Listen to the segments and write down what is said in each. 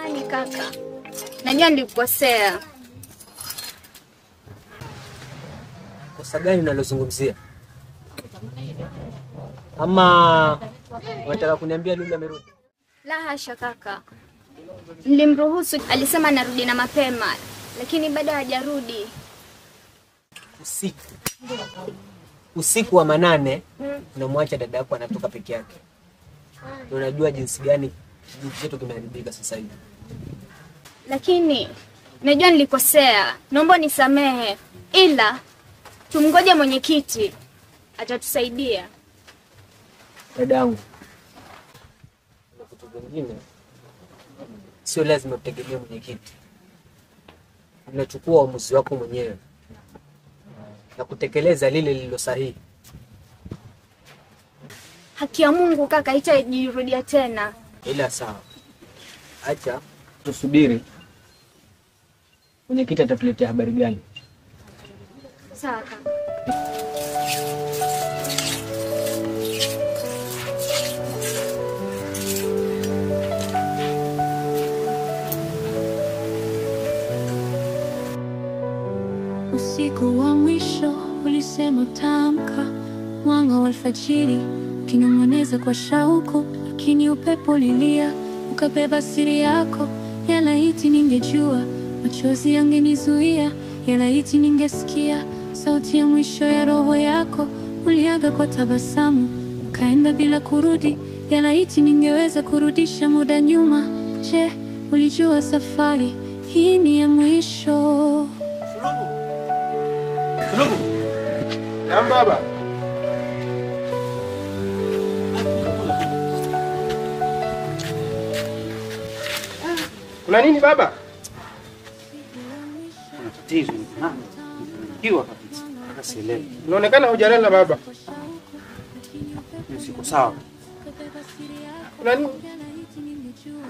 Samahani kaka. Najua nilikukosea. Kosa gani unalozungumzia? Ama unataka kuniambia Lulu amerudi? La hasha kaka. Nilimruhusu, alisema narudi na mapema, lakini bado hajarudi. Usiku wa manane unamwacha dada yako anatoka peke yake. Unajua jinsi gani kijiji chetu kimeharibika sasa hivi. Lakini najua nilikosea. Naomba nisamehe. Ila tumngoje mwenyekiti, atatusaidia. Dadangu, na kitu kingine, sio lazima utegemee mwenyekiti. Unachukua uamuzi wako mwenyewe na kutekeleza lile lililo sahihi. Haki ya Mungu kaka, haitajirudia tena. Ila sawa. Acha tusubiri mwenyekiti atatuletea habari gani. Sawa kaka. Usiku wa mwisho ulisema tamka, mwanga wa alfajiri kinong'oneza kwa shauku, lakini upepo lilia ukabeba siri yako. Yalaiti ningejua, machozi yangenizuia. Yalaiti ningesikia sauti ya mwisho ya roho yako. Uliaga kwa tabasamu, ukaenda bila kurudi. Yalaiti ningeweza kurudisha muda nyuma. Je, ulijua safari hii ni ya mwisho? Sulubu. Naam baba. Kuna nini baba? Kuna tatizo na kiwa kabisa. Akasielewa. Unaonekana hujalala baba. Siko sawa. Kuna nini?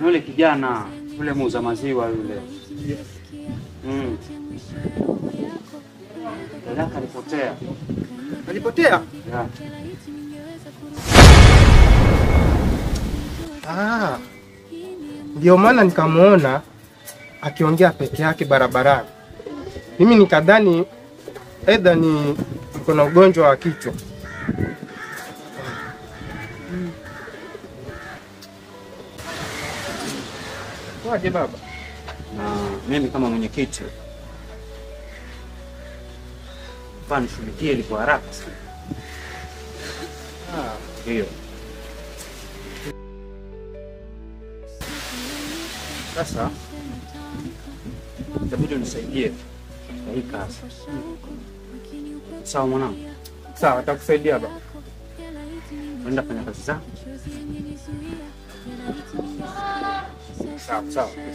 Yule kijana, yule muuza maziwa yule. Dada alipotea. Alipotea? Ya. Ndio maana nikamuona akiongea peke yake barabarani. Mimi nikadhani aidha ni yuko na ugonjwa wa kichwa. Waje baba. Na mimi kama mwenyekiti nishughulikie ili kwa haraka sana. Ndio. Sasa itabidi unisaidie kwa hii kazi. Sawa mwanangu? Sawa, nitakusaidia baba. Nenda fanya kazi zako.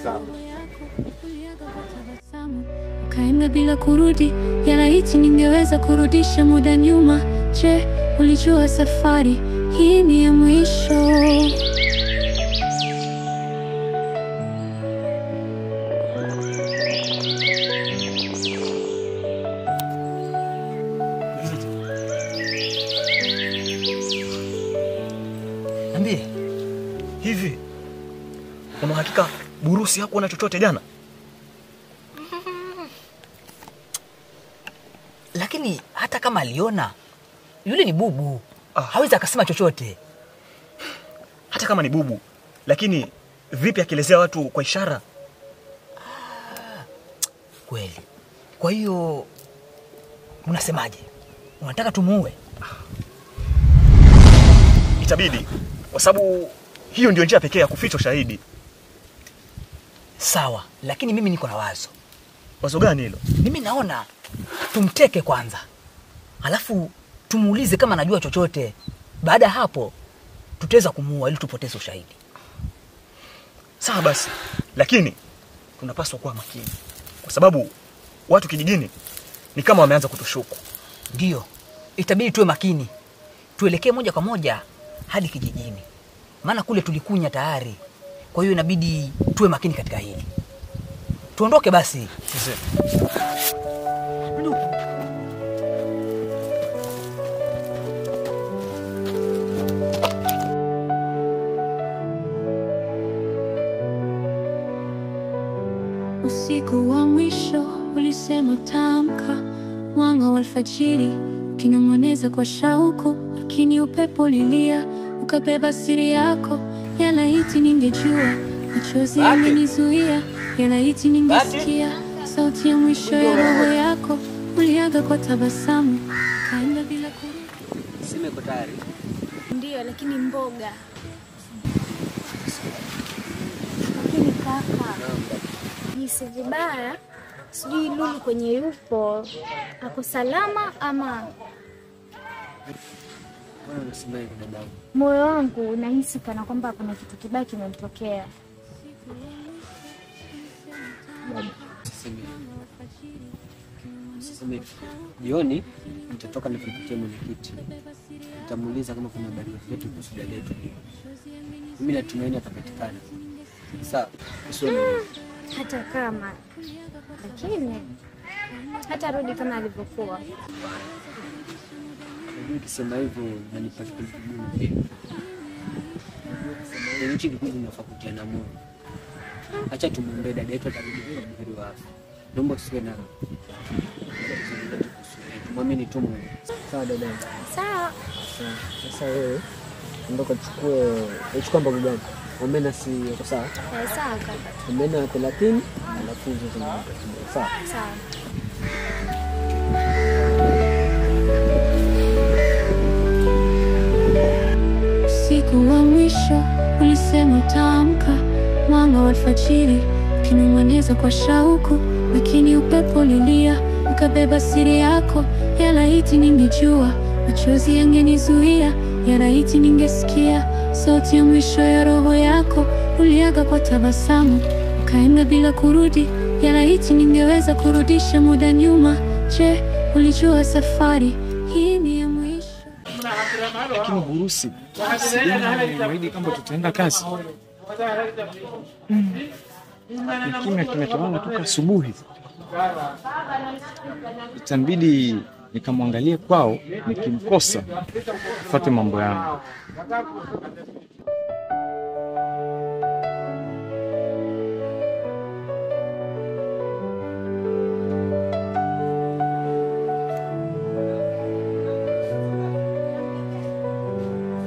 Sawa. Ukaenda bila kurudi. Yalaiti ningeweza kurudisha muda nyuma. Je, ulijua safari hii ni ya mwisho? Niambie, hivi una hakika Burusi hakuona chochote jana? Lakini hata kama aliona, yule ni bubu. Hawezi akasema chochote. Hata kama ni bubu, lakini vipi akielezea watu kwa ishara? Kweli. Kwa hiyo unasemaje? Unataka tumuue? Itabidi, kwa sababu hiyo ndio njia pekee ya kuficha ushahidi. Sawa, lakini mimi niko na wazo. Wazo gani hilo? Mimi naona tumteke kwanza, alafu tumuulize kama anajua chochote. Baada hapo tutaweza kumuua ili tupoteze ushahidi. Sawa basi, lakini tunapaswa kuwa makini, kwa sababu watu kijijini ni kama wameanza kutushuku. Ndio, itabidi tuwe makini. Tuelekee moja kwa moja hadi kijijini, maana kule tulikunya tayari. Kwa hiyo inabidi tuwe makini katika hili. Tuondoke basi. Usiku wa mwisho ulisema tamka, mwanga wa alfajiri ukinong'oneza kwa shauku, lakini upepo ulilia ukabeba siri yako. Yalaiti ningejua, machozi yamenizuia. Yalaiti ningesikia sauti ya mwisho ya roho yako. Uliaga kwa tabasamu, kaenda bila kurudi. Sime iko tayari. Ndiyo, lakini mboga. Lakini kaka, jisi vibaya, sijui Lulu kwenye yupo ako salama ama. Mbona unasema hivyo dadangu? Moyo wangu unahisi kana kwamba kuna kitu kibaya kimemtokea. Siseme jioni nitatoka nifikie mwenyekiti. Nitamuuliza kama kuna habari yoyote kuhusu dada yetu. Mimi natumaini atapatikana. Sawa. Hata kama, lakini hata rudi kama alivyokuwa. Najua ukisema hivyo unanipa kitu kigumu. Nchi kikundi nafaa kutiana moyo. Acha tumwombee dada yetu atarudi vizuri wa afya. Naomba tusiwe na tumwamini tu Mungu. Sawa dada. Sawa. Sasa wewe ondoka chukua mboga gani? Omena si yako sawa? Sawa kaka. Omena 30 alafu hizo sawa. Sawa. Usiku wa mwisho ulisema tamka, mwanga wa alfajiri ukinong'oneza kwa shauku, lakini upepo ulilia ukabeba siri yako. Yalaiti ningejua, machozi yangenizuia. Yalaiti ningesikia sauti ya mwisho ya roho yako. Uliaga kwa tabasamu, ukaenda bila kurudi. Yalaiti ningeweza kurudisha muda nyuma. Je, ulijua safari hii ni ya mwisho? Lakini Burusi, nimeahidi kwamba tutaenda kazi. Kimya kimetawala toka asubuhi. Itabidi nikamwangalie kwao, nikimkosa fuate mambo yangu.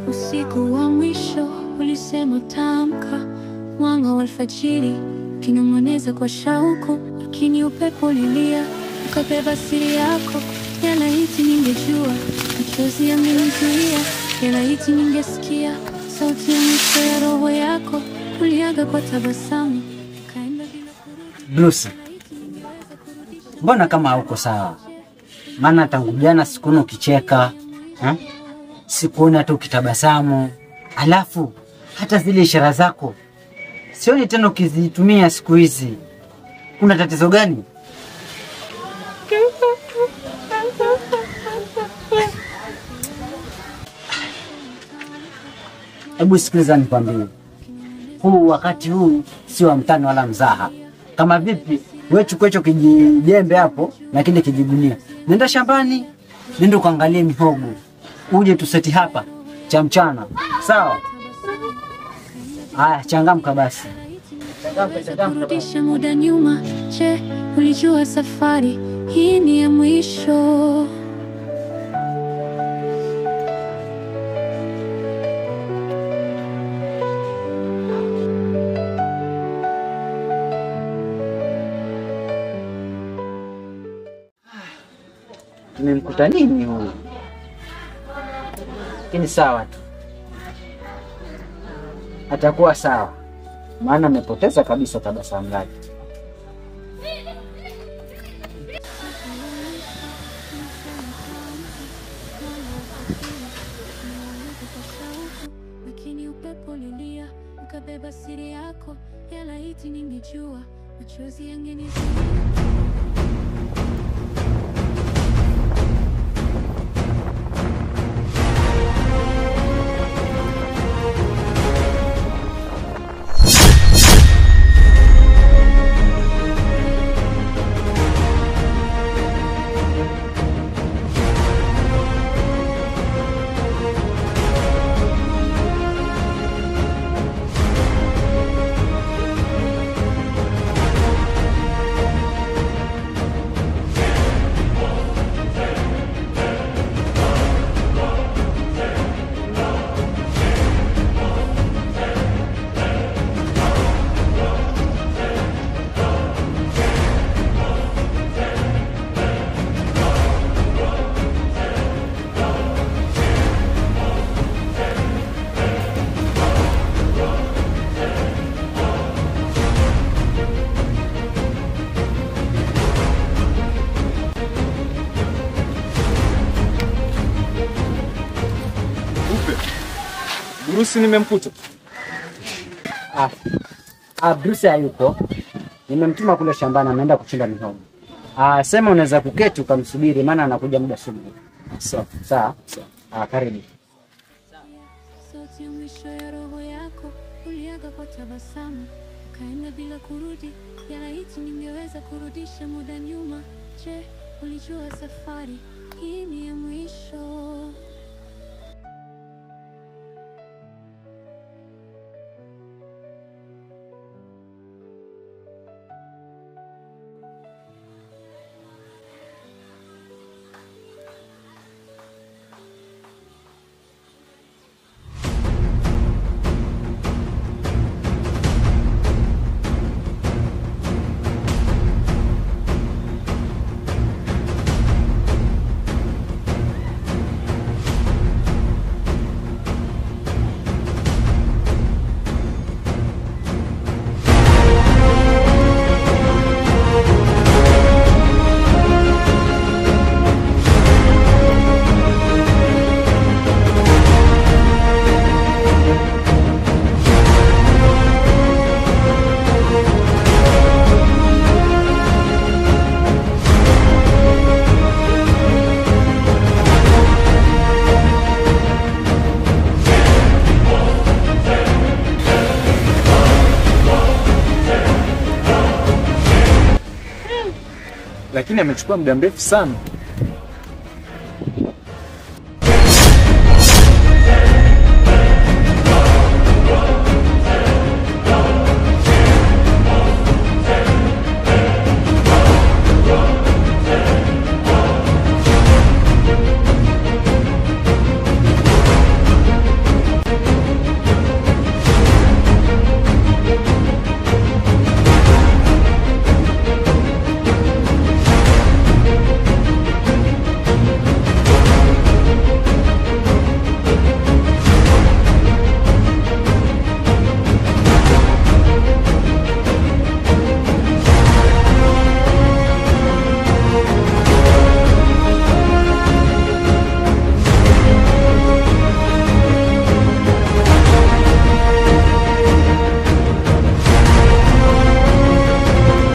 Usiku wa mwisho ulisema tamka, mwanga wa alfajiri ukinong'oneza kwa shauku, lakini upepo ulilia ukabeba siri yako. Yalaiti ningejua, machozi yamenizuia. Yalaiti ningesikia sauti ya mwisho ya roho yako. Uliaga kwa tabasamu, kaenda bila kurudi. Bruce, mbona kama hauko sawa? Maana tangu jana sikuona ukicheka, sikuona hata ukitabasamu. Alafu hata zile ishara zako sioni tena ukizitumia siku hizi. Kuna tatizo gani? Hebu sikiliza nikwambie. Wakati huu si wa mtani wala mzaha. Kama vipi, wewe chukua hicho kijembe hapo na kile kijigunia. Nenda shambani, nenda ukaangalie mihogo. Uje tuseti hapa cha mchana. Sawa? Haya, changamka basi. Kurudisha muda nyuma. Je, ulijua safari hii ni ya mwisho? Tumemkuta nini huyu? Lakini sawa tu, atakuwa sawa, maana amepoteza kabisa tabasamu lake. Lakini upepo ulilia ukabeba siri yako. Yalaiti ningejua, machozi yangenizuia. Bruce nimemkuta? Bruce hayupo. Nimemtuma kule shambani, ameenda kuchimba mihogo. Sema unaweza kuketi ukamsubiri, maana anakuja muda si mrefu. Sawa. Sawa. Karibu. Sauti ya mwisho ya roho yako uliaga kwa tabasamu, ukaenda bila kurudi. Yalaiti ningeweza kurudisha muda nyuma. Je, ulijua safari hii ni ya mwisho? Lakini amechukua muda mrefu sana.